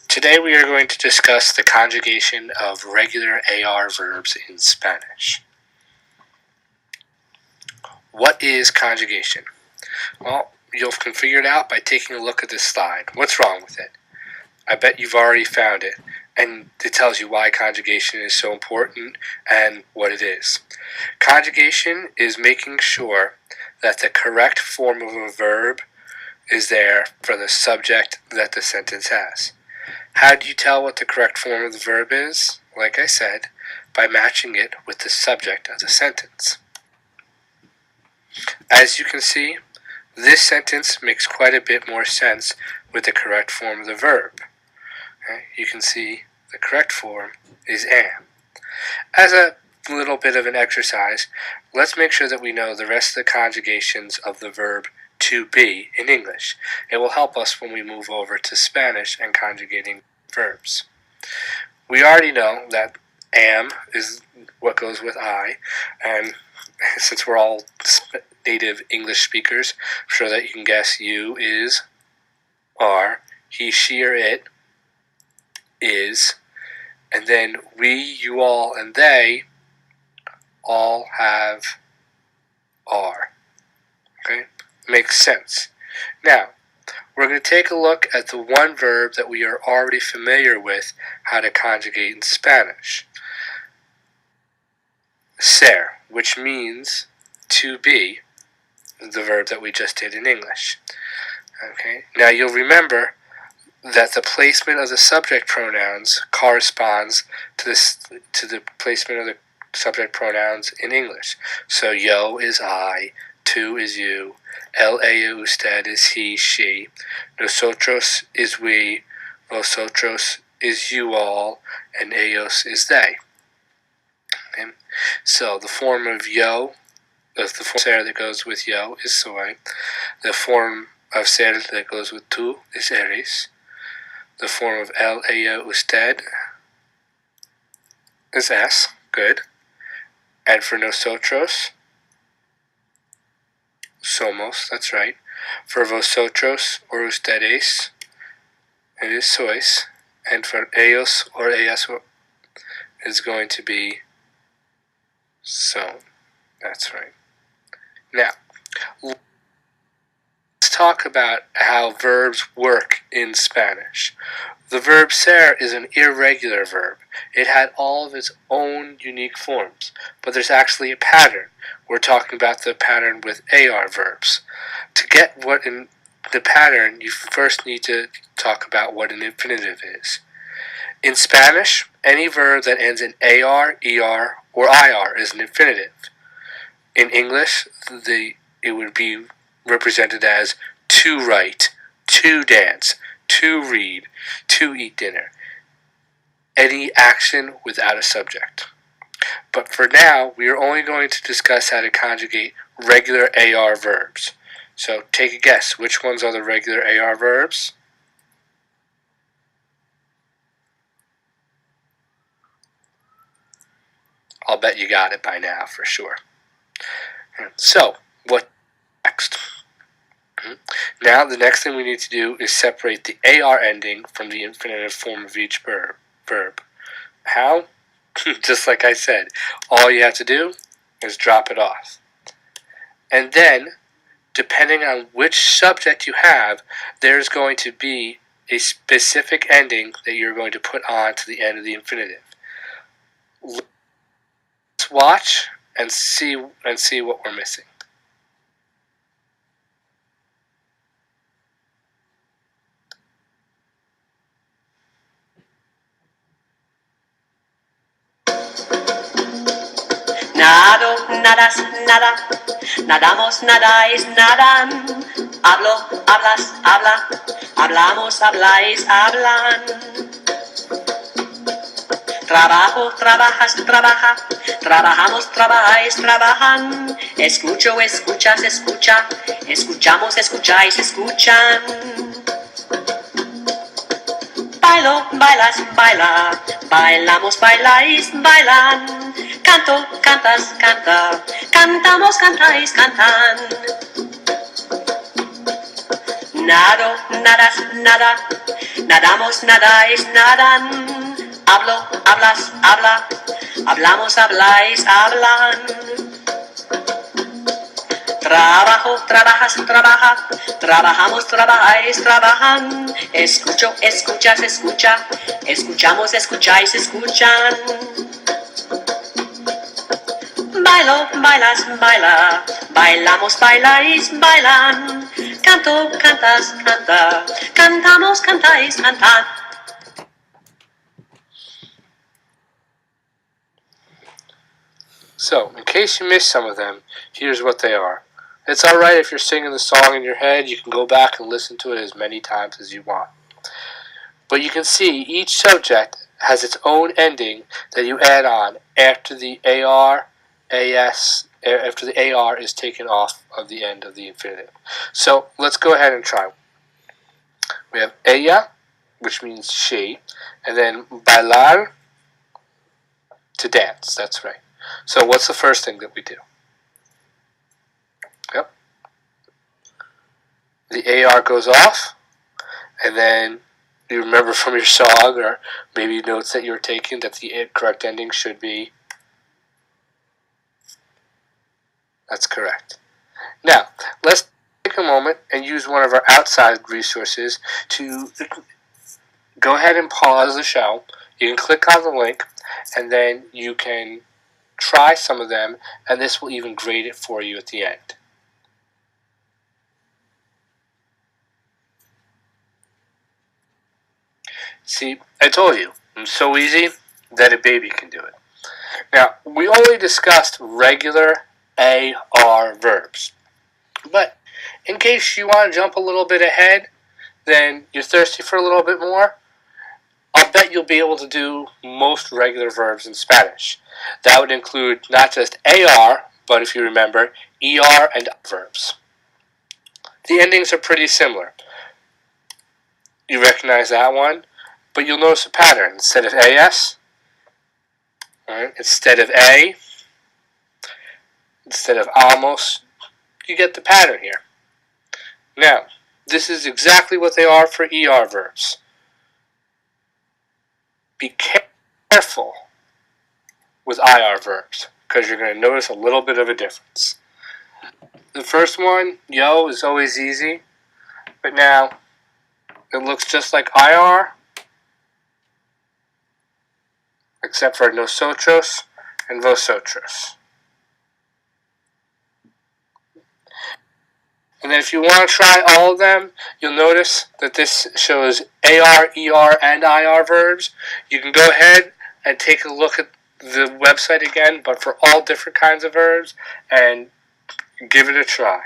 Today we are going to discuss the conjugation of regular AR verbs in Spanish. What is conjugation? Well, you can figure it out by taking a look at this slide. What's wrong with it? I bet you've already found it, and it tells you why conjugation is so important and what it is. Conjugation is making sure that the correct form of a verb is there for the subject that the sentence has. How do you tell what the correct form of the verb is? Like I said, by matching it with the subject of the sentence. As you can see, this sentence makes quite a bit more sense with the correct form of the verb. Okay? You can see the correct form is am. As a little bit of an exercise, let's make sure that we know the rest of the conjugations of the verb to be in English. It will help us when we move over to Spanish and conjugating verbs. We already know that am is what goes with I, and since we're all native English speakers, I'm sure that you can guess you is, are, he, she, or it is, and then we, you, all, and they all have are. Okay? Makes sense. Now, we're going to take a look at the one verb that we are already familiar with how to conjugate in Spanish. Ser, which means to be, the verb that we just did in English. Okay? Now you'll remember that the placement of the subject pronouns corresponds to the placement of the subject pronouns in English. So yo is I, tú is you, él, ella, usted is he, she, nosotros is we, vosotros is you all, and ellos is they. Okay? So the form of yo, the form of ser that goes with yo is soy. The form of ser that goes with tú is eres. The form of él, ella, usted is es. Good. And for nosotros, somos, that's right. For vosotros or ustedes, it is sois. And for ellos or ellas is going to be son. That's right. Now, let's talk about how verbs work in Spanish. The verb ser is an irregular verb. It had all of its own unique forms, but there's actually a pattern. We're talking about the pattern with AR verbs. To get what in the pattern, you first need to talk about what an infinitive is. In Spanish, any verb that ends in AR, ER, or IR is an infinitive. In English, it would be represented as to write, to dance, to read, to eat dinner. Any action without a subject. But for now, we are only going to discuss how to conjugate regular AR verbs. So take a guess. Which ones are the regular AR verbs? I'll bet you got it by now for sure. So, what next? Now, the next thing we need to do is separate the AR ending from the infinitive form of each verb. How? Just like I said, all you have to do is drop it off. And then, depending on which subject you have, there's going to be a specific ending that you're going to put on to the end of the infinitive. Let's watch and see what we're missing. Nado, nadas, nada, nadamos, nadáis, nadan. Hablo, hablas, habla, hablamos, habláis, hablan. Trabajo, trabajas, trabaja, trabajamos, trabajáis, trabajan. Escucho, escuchas, escucha, escuchamos, escucháis, escuchan. Bailo, bailas, baila, bailamos, bailáis, bailan. Canto, cantas, canta, cantamos, cantáis, cantan. Nado, nadas, nada, Nadamos, nadáis, nadan. Hablo, hablas, habla. Hablamos, habláis, hablan. Trabajo, trabajas, trabaja. Trabajamos, trabajáis, trabajan. Escucho, escuchas, escucha. Escuchamos, escucháis, escuchan. Bailo, bailas, baila. Bailamos, bailáis, bailan. Canto, cantas, canta. Cantamos, cantáis, cantad. So, in case you missed some of them, here's what they are. It's alright if you're singing the song in your head, you can go back and listen to it as many times as you want. But you can see each subject has its own ending that you add on after the AR, AS, after the AR is taken off of the end of the infinitive. So, let's go ahead and try. We have ella, which means she, and then bailar, to dance, that's right. So what's the first thing that we do? Yep. The AR goes off, and then you remember from your song or maybe notes that you were taking that the correct ending should be. That's correct. Now, let's take a moment and use one of our outside resources to go ahead and pause the show. You can click on the link, and then you can try some of them, and this will even grade it for you at the end. See, I told you, it's so easy that a baby can do it. Now, we only discussed regular AR verbs, but in case you want to jump a little bit ahead, then you're thirsty for a little bit more, I'll bet you'll be able to do most regular verbs in Spanish. That would include not just AR, but if you remember, ER and verbs. The endings are pretty similar. You recognize that one, but you'll notice a pattern. Instead of AS, right, instead of A, instead of almost, you get the pattern here. Now, this is exactly what they are for ER verbs. Be careful with IR verbs, because you're going to notice a little bit of a difference. The first one, yo, is always easy, but now it looks just like IR, except for nosotros and vosotros. And then if you want to try all of them, you'll notice that this shows AR, ER, and IR verbs. You can go ahead and take a look at the website again, but for all different kinds of verbs, and give it a try.